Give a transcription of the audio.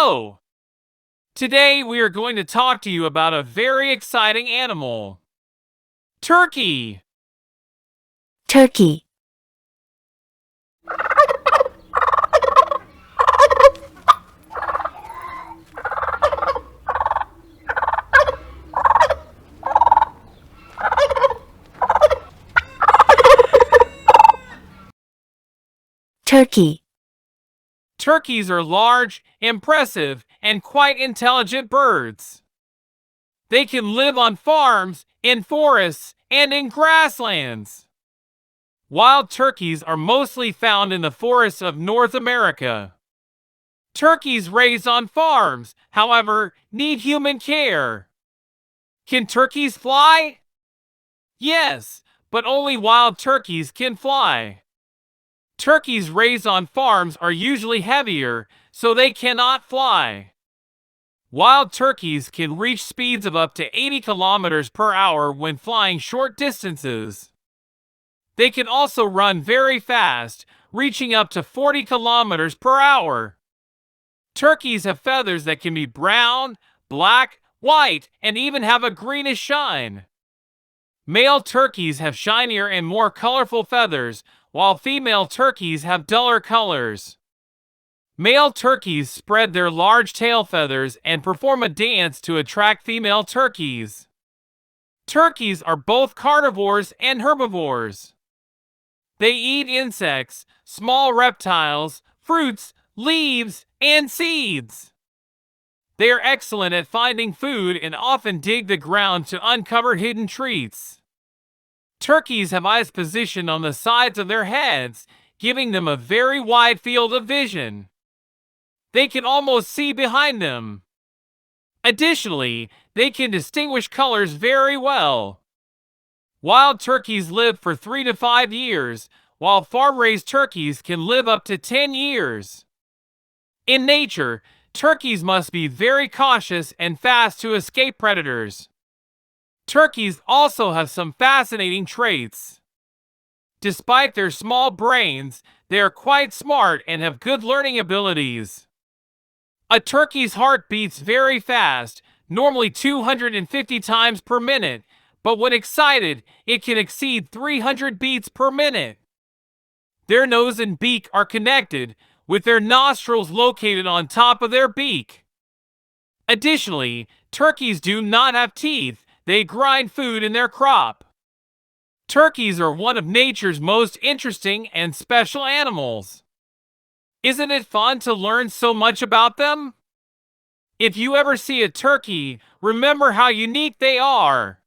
Hello! Today we are going to talk to you about a very exciting animal. Turkey! Turkey. Turkey. Turkeys are large, impressive, and quite intelligent birds. They can live on farms, in forests, and in grasslands. Wild turkeys are mostly found in the forests of North America. Turkeys raised on farms, however, need human care. Can turkeys fly? Yes, but only wild turkeys can fly. Turkeys raised on farms are usually heavier, so they cannot fly. Wild turkeys can reach speeds of up to 80 kilometers per hour when flying short distances. They can also run very fast, reaching up to 40 kilometers per hour. Turkeys have feathers that can be brown, black, white, and even have a greenish shine. Male turkeys have shinier and more colorful feathers, while female turkeys have duller colors. Male turkeys spread their large tail feathers and perform a dance to attract female turkeys. Turkeys are both carnivores and herbivores. They eat insects, small reptiles, fruits, leaves, and seeds. They are excellent at finding food and often dig the ground to uncover hidden treats. Turkeys have eyes positioned on the sides of their heads, giving them a very wide field of vision. They can almost see behind them. Additionally, they can distinguish colors very well. Wild turkeys live for 3 to 5 years, while farm-raised turkeys can live up to 10 years. In nature, turkeys must be very cautious and fast to escape predators. Turkeys also have some fascinating traits. Despite their small brains, they are quite smart and have good learning abilities. A turkey's heart beats very fast, normally 250 times per minute, but when excited, it can exceed 300 beats per minute. Their nose and beak are connected, with their nostrils located on top of their beak. Additionally, turkeys do not have teeth. They grind food in their crop. Turkeys are one of nature's most interesting and special animals. Isn't it fun to learn so much about them? If you ever see a turkey, remember how unique they are.